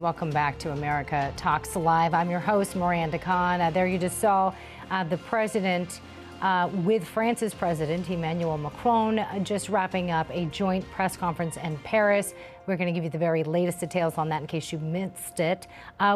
Welcome back to America Talks Live. I'm your host, Miranda. There you just saw the president with France's president, Emmanuel Macron, just wrapping up a joint press conference in Paris. We're going to give you the very latest details on that in case you missed it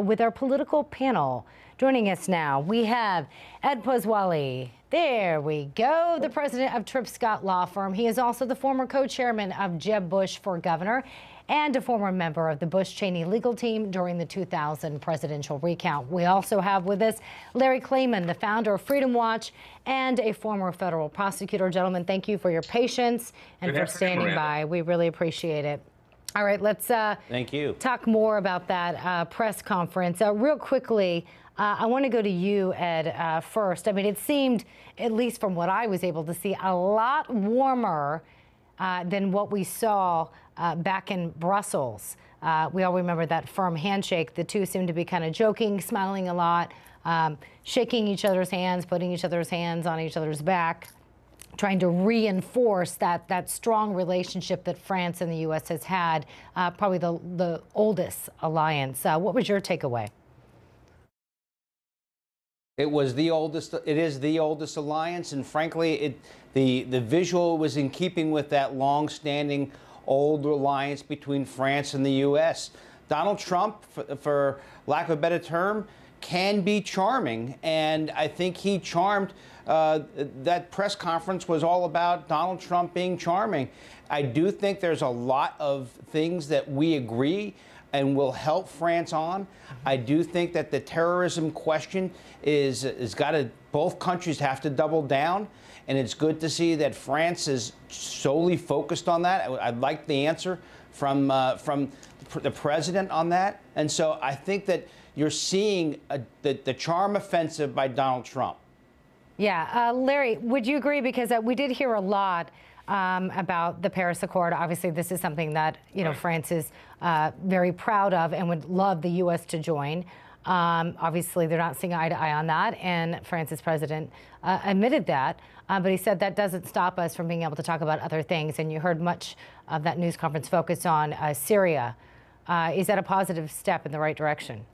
with our political panel. Joining us now, we have Ed Pozwali. There we go, the president of Tripp Scott Law Firm. He is also the former co-chairman of Jeb Bush for governor and a former member of the Bush-Cheney legal team during the 2000 presidential recount. We also have with us Larry Klayman, the founder of Freedom Watch and a former federal prosecutor. Gentlemen, thank you for your patience and for standing by. We really appreciate it. All right, let's thank you. Talk more about that press conference. Real quickly, I want to go to you, Ed, first. I mean, it seemed, at least from what I was able to see, a lot warmer than what we saw back in Brussels. We all remember that firm handshake. The two seemed to be kind of joking, smiling a lot, shaking each other's hands, putting each other's hands on each other's back, trying to reinforce that strong relationship that France and the U.S. has had, probably the oldest alliance. What was your takeaway? It was the oldest. It is the oldest alliance, and frankly, the visual was in keeping with that long-standing old alliance between France and the U.S. Donald Trump, for lack of a better term, can be charming, and I think he charmed. That press conference was all about Donald Trump being charming. I do think there's a lot of things that we agree and will help France on. I do think that the terrorism question is got to, both countries have to double down, and it's good to see that France is solely focused on that. I'd like the answer from the president on that, and so I think that you're seeing the charm offensive by Donald Trump. Yeah, Larry, would you agree? Because we did hear a lot about the Paris Accord. Obviously, this is something that, you know, France is very proud of and would love the U.S. to join. Obviously, they're not seeing eye to eye on that, and France's president admitted that. But he said that doesn't stop us from being able to talk about other things. And you heard much of that news conference focus on Syria. Is that a positive step in the right direction?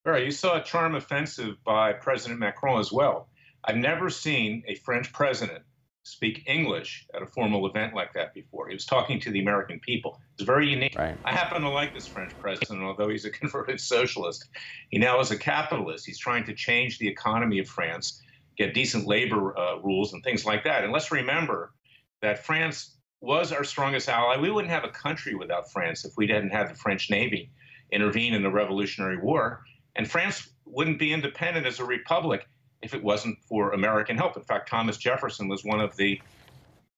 Right. You saw a charm offensive by President Macron as well. I've never seen a French president speak English at a formal event like that before. He was talking to the American people. It's very unique. Right. I happen to like this French president, although he's a converted socialist. He now is a capitalist. He's trying to change the economy of France, get decent labor rules and things like that. And let's remember that France was our strongest ally. We wouldn't have a country without France if we didn't have the French Navy intervene in the Revolutionary War. And France wouldn't be independent as a republic if it wasn't for American help. In fact, Thomas Jefferson was one of the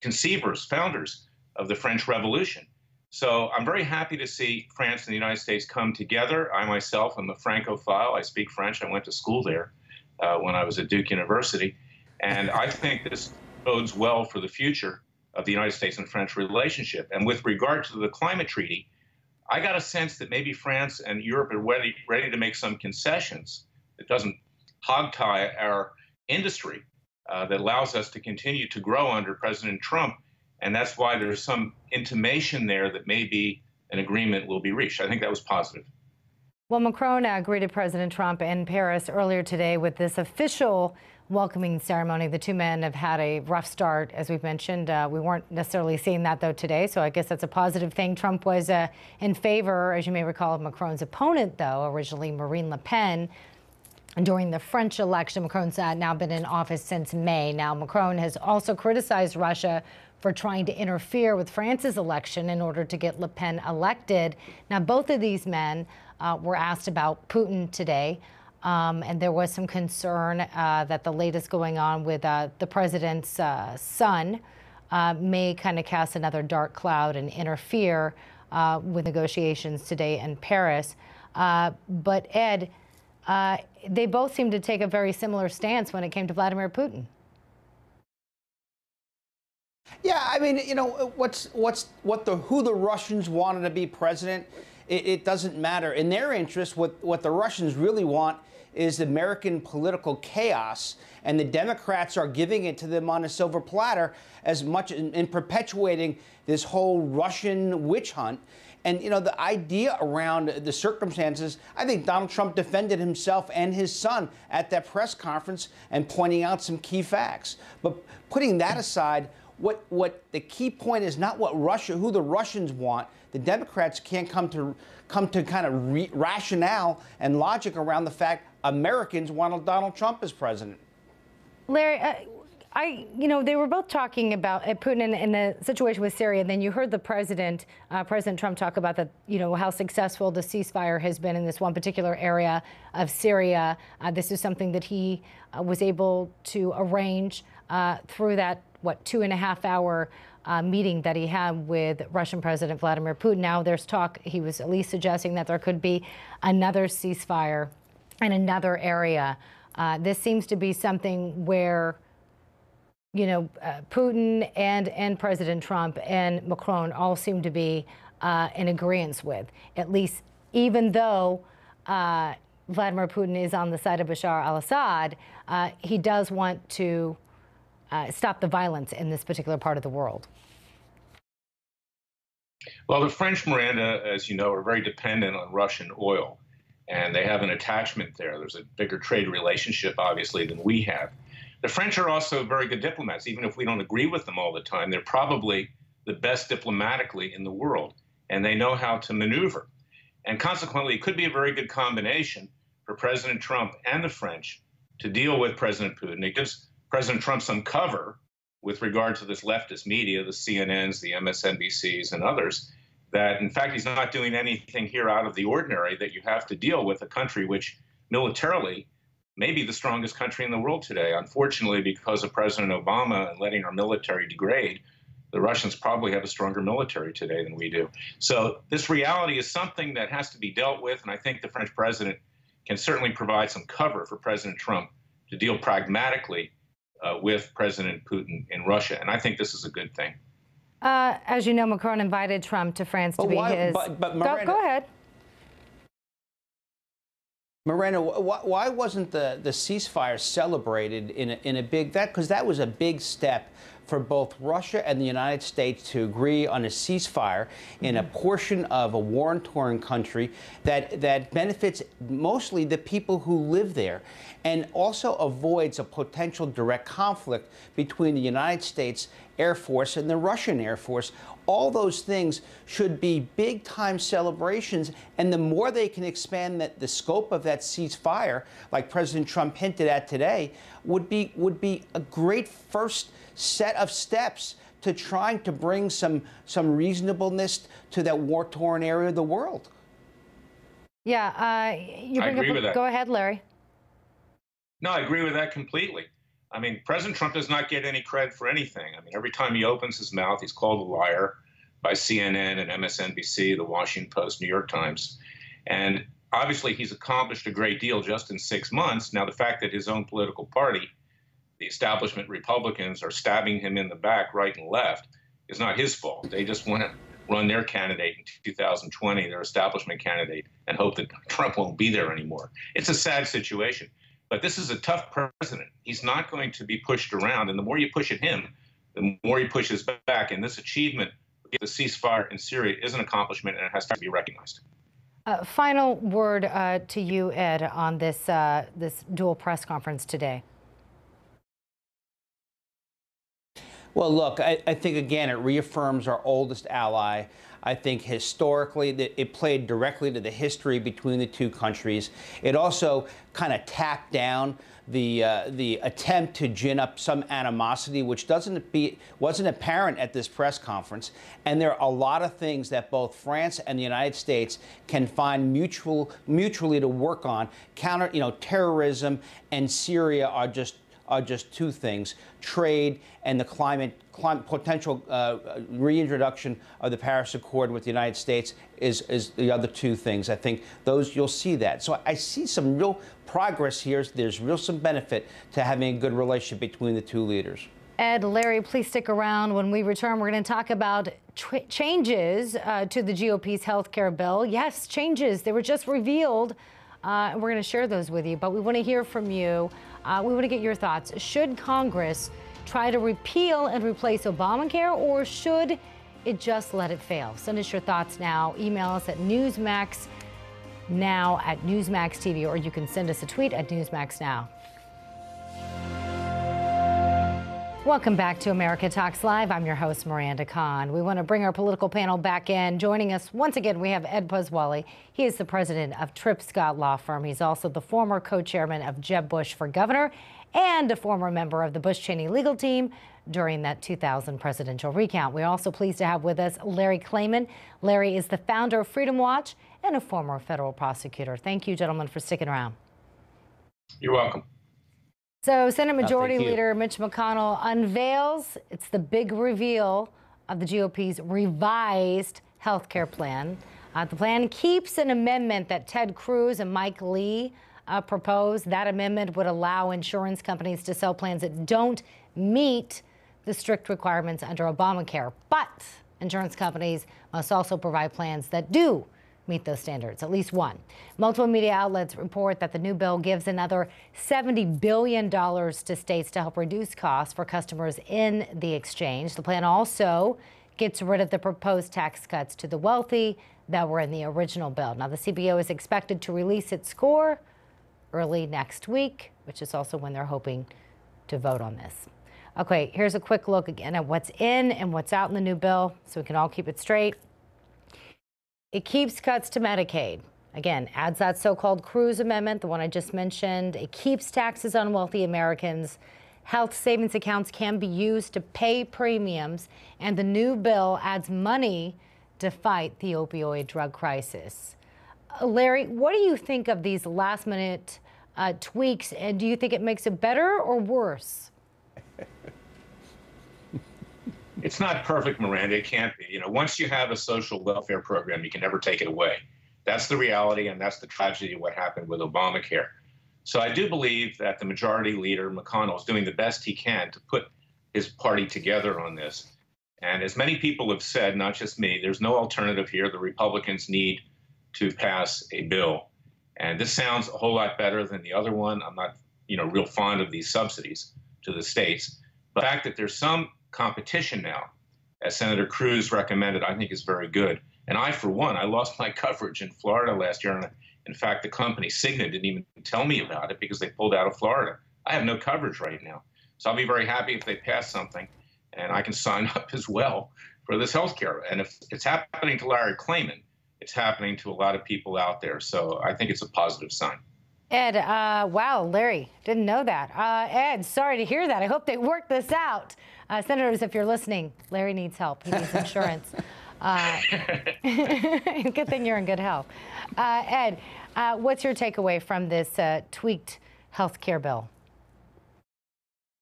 conceivers, founders of the French Revolution. So I'm very happy to see France and the United States come together. I myself am a Francophile. I speak French. I went to school there when I was at Duke University. And I think this bodes well for the future of the United States and French relationship. And with regard to the climate treaty, I got a sense that maybe France and Europe are ready to make some concessions. It doesn't hogtie our industry that allows us to continue to grow under President Trump. And that's why there's some intimation there that maybe an agreement will be reached. I think that was positive. Well, Macron greeted President Trump in Paris earlier today with this official welcoming ceremony. The two men have had a rough start, as we've mentioned. We weren't necessarily seeing that, though, today, so I guess that's a positive thing. Trump was in favor, as you may recall, of Macron's opponent, though, originally Marine Le Pen. During the French election, Macron's now been in office since May. Now, Macron has also criticized Russia for trying to interfere with France's election in order to get Le Pen elected. Now, both of these men were asked about Putin today, and there was some concern that the latest going on with the president's son may kind of cast another dark cloud and interfere with negotiations today in Paris. But, Ed, they both seem to take a very similar stance when it came to Vladimir Putin. Yeah, I mean, you know, who the Russians wanted to be president, it doesn't matter. In their interest, what the Russians really want is American political chaos, and the Democrats are giving it to them on a silver platter as much in perpetuating this whole Russian witch hunt. And, you know, the idea around the circumstances, I think Donald Trump defended himself and his son at that press conference and pointing out some key facts. But putting that aside, what the key point is not who the Russians want. The Democrats can't come to kind of rationale and logic around the fact Americans want Donald Trump as president. Larry, they were both talking about Putin in the situation with Syria, and then you heard the President Trump talk about how successful the ceasefire has been in this one particular area of Syria. This is something that he was able to arrange through that 2.5-hour meeting that he had with Russian President Vladimir Putin. Now there's talk, he was at least suggesting that there could be another ceasefire in another area. This seems to be something where, Putin and President Trump and Macron all seem to be in agreement with, at least even though Vladimir Putin is on the side of Bashar al-Assad, he does want to stop the violence in this particular part of the world. Well, the French, Miranda, as you know, are very dependent on Russian oil, and they have an attachment there. There's a bigger trade relationship, obviously, than we have. The French are also very good diplomats. Even if we don't agree with them all the time, they're probably the best diplomatically in the world, and they know how to maneuver. And consequently, it could be a very good combination for President Trump and the French to deal with President Putin. It gives President Trump some cover with regard to this leftist media, the CNNs, the MSNBCs, and others, that, in fact, he's not doing anything here out of the ordinary, that you have to deal with a country which militarily may be the strongest country in the world today. Unfortunately, because of President Obama and letting our military degrade, the Russians probably have a stronger military today than we do. So this reality is something that has to be dealt with, and I think the French president can certainly provide some cover for President Trump to deal pragmatically with President Putin in Russia. And I think this is a good thing. As you know, Macron invited Trump to France to be his... But Miranda, go ahead. Miranda, why wasn't the ceasefire celebrated in a big... Because that was a big step for both Russia and the United States to agree on a ceasefire in a portion of a war-torn country that benefits mostly the people who live there, and also avoids a potential direct conflict between the United States Air Force and the Russian Air Force. All those things should be big-time celebrations, and the more they can expand the scope of that ceasefire, like President Trump hinted at today, would be a great first set of steps to trying to bring some reasonableness to that war-torn area of the world. Yeah, you bring I agree with that. Go ahead, Larry. No, I agree with that completely. I mean, President Trump does not get any credit for anything. I mean, every time he opens his mouth, he's called a liar by CNN and MSNBC, the Washington Post, New York Times. And obviously, he's accomplished a great deal just in 6 months. Now, the fact that his own political party, the establishment Republicans, are stabbing him in the back right and left is not his fault. They just want to run their candidate in 2020, their establishment candidate, and hope that Trump won't be there anymore. It's a sad situation. But this is a tough president. He's not going to be pushed around. And the more you push at him, the more he pushes back. And this achievement, the ceasefire in Syria, is an accomplishment, and it has to be recognized. Final word to you, Ed, on this this dual press conference today. Well, look, I think, again, it reaffirms our oldest ally. I think historically that it played directly to the history between the two countries. It also kind of tacked down the attempt to gin up some animosity, which wasn't apparent at this press conference. And there are a lot of things that both France and the United States can find mutually to work on. Terrorism and Syria are just two things: trade and the climate potential reintroduction of the Paris Accord with the United States is the other two things. I think those, you'll see that. So I see some real progress here. There's some benefit to having a good relationship between the two leaders. Ed, Larry, please stick around. When we return, we're going to talk about changes to the GOP's health care bill. Yes, changes. They were just revealed. And we're going to share those with you, but we want to hear from you. We want to get your thoughts. Should Congress try to repeal and replace Obamacare, or should it just let it fail. Send us your thoughts now. Email us at newsmaxnow@newsmaxtv, or you can send us a tweet at newsmaxnow. Welcome back to America Talks Live. I'm your host, Miranda Khan. We want to bring our political panel back in. Joining us once again, we have Ed Poswally. He is the president of Tripp Scott Law Firm. He's also the former co-chairman of Jeb Bush for governor and a former member of the Bush-Cheney legal team during that 2000 presidential recount. We're also pleased to have with us Larry Klayman. Larry is the founder of Freedom Watch and a former federal prosecutor. Thank you, gentlemen, for sticking around. You're welcome. So Senate Majority Leader Mitch McConnell unveils, it's the big reveal of the GOP's revised health care plan. The plan keeps an amendment that Ted Cruz and Mike Lee proposed. That amendment would allow insurance companies to sell plans that don't meet the strict requirements under Obamacare. But insurance companies must also provide plans that do meet those standards, at least one. Multiple media outlets report that the new bill gives another $70 billion to states to help reduce costs for customers in the exchange. The plan also gets rid of the proposed tax cuts to the wealthy that were in the original bill. Now, the CBO is expected to release its score early next week, which is also when they're hoping to vote on this. Okay, here's a quick look again at what's in and what's out in the new bill so we can all keep it straight. It keeps cuts to Medicaid. Again, adds that so-called Cruz Amendment, the one I just mentioned. It keeps taxes on wealthy Americans. Health savings accounts can be used to pay premiums. And the new bill adds money to fight the opioid drug crisis. Larry, what do you think of these last-minute tweaks? And do you think it makes it better or worse? It's not perfect, Miranda. It can't be. You know, once you have a social welfare program, you can never take it away. That's the reality, and that's the tragedy of what happened with Obamacare. So I do believe that the majority leader, McConnell, is doing the best he can to put his party together on this. And as many people have said, not just me, there's no alternative here. The Republicans need to pass a bill. And this sounds a whole lot better than the other one. I'm not, real fond of these subsidies to the states. But the fact that there's some competition now, as Senator Cruz recommended, I think is very good. And I, for one, I lost my coverage in Florida last year. And in fact, the company Cigna didn't even tell me about it because they pulled out of Florida. I have no coverage right now. So I'll be very happy if they pass something and I can sign up as well for this health care. And if it's happening to Larry Klayman, it's happening to a lot of people out there. So I think it's a positive sign. Ed, wow, Larry, didn't know that. Ed, sorry to hear that. I hope they work this out. Senators, if you're listening, Larry needs help. He needs insurance. Good thing you're in good health. Ed, what's your takeaway from this tweaked health care bill?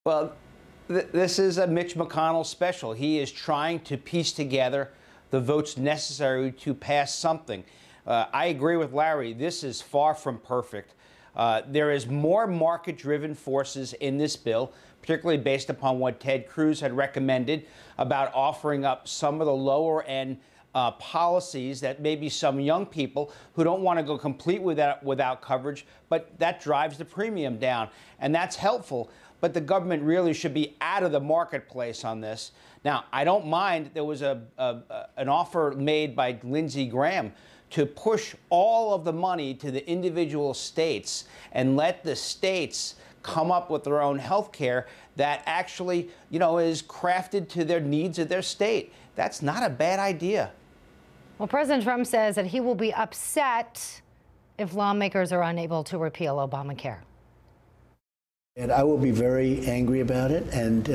Well, this is a Mitch McConnell special. He is trying to piece together the votes necessary to pass something. I agree with Larry. This is far from perfect. There is more market-driven forces in this bill, particularly based upon what Ted Cruz had recommended about offering up some of the lower-end policies that maybe some young people who don't want to go complete without coverage, but that drives the premium down, and that's helpful. But the government really should be out of the marketplace on this. Now, I don't mind there was an offer made by Lindsey Graham to push all of the money to the individual states and let the states come up with their own health care that actually, is crafted to their needs of their state. That's not a bad idea. Well, President Trump says that he will be upset if lawmakers are unable to repeal Obamacare. And I will be very angry about it, and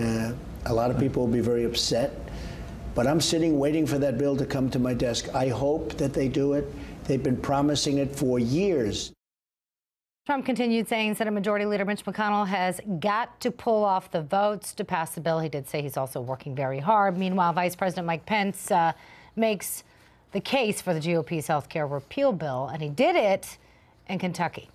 a lot of people will be very upset. But I'm sitting waiting for that bill to come to my desk. I hope that they do it. They've been promising it for years. Trump continued saying Senate Majority Leader Mitch McConnell has got to pull off the votes to pass the bill. He did say he's also working very hard. Meanwhile, Vice President Mike Pence makes the case for the GOP's health care repeal bill, and he did it in Kentucky.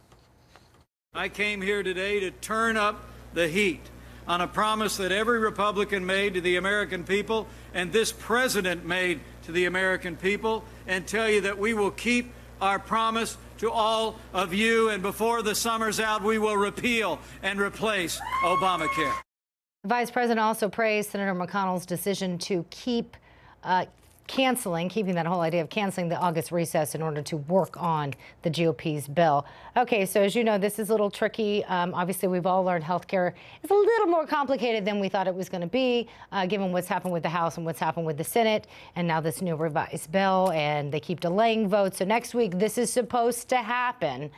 I came here today to turn up the heat on a promise that every Republican made to the American people and this president made to the American people, and tell you that we will keep our promise to all of you, and before the summer's out, we will repeal and replace Obamacare. The Vice President also praised Senator McConnell's decision to keep keeping that whole idea of canceling the August recess in order to work on the GOP's bill. Okay, so as you know, this is a little tricky. Obviously, we've all learned healthcare is a little more complicated than we thought it was going to be, given what's happened with the House and what's happened with the Senate, and now this new revised bill, and they keep delaying votes. So next week, this is supposed to happen.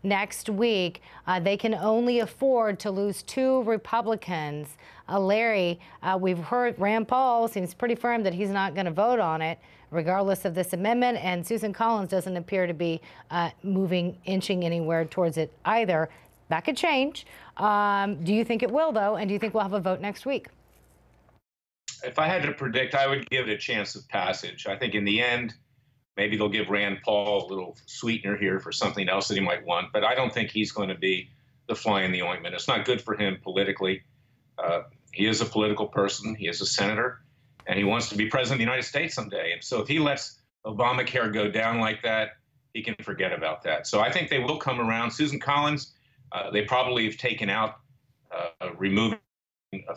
Next week, they can only afford to lose 2 Republicans. Larry, we've heard Rand Paul seems pretty firm that he's not going to vote on it, regardless of this amendment. And Susan Collins doesn't appear to be inching anywhere towards it either. That could change. Do you think it will, though? And do you think we'll have a vote next week? If I had to predict, I would give it a chance of passage. I think in the end, maybe they'll give Rand Paul a little sweetener here for something else that he might want. But I don't think he's going to be the fly in the ointment. It's not good for him politically. He is a political person. He is a senator, and he wants to be president of the United States someday. And so if he lets Obamacare go down like that, he can forget about that. So I think they will come around. Susan Collins, they probably have taken out removing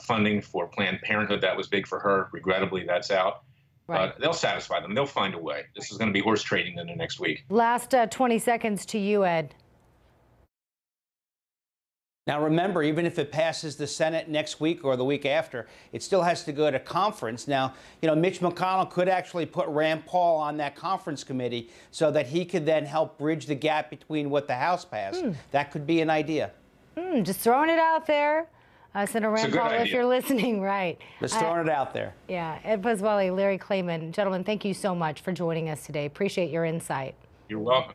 funding for Planned Parenthood. That was big for her. Regrettably, that's out. Right. But they'll satisfy them. They'll find a way. This is going to be horse trading in the next week. Last 20 seconds to you, Ed. Now, remember, even if it passes the Senate next week or the week after, it still has to go to conference. Now, you know, Mitch McConnell could actually put Rand Paul on that conference committee so that he could then help bridge the gap between what the House passed. That could be an idea. Just throwing it out there. Senator Rand Paul, if you're listening, right. Just throwing it out there. Yeah. Ed Pasquale, Larry Klayman. Gentlemen, thank you so much for joining us today. Appreciate your insight. You're welcome.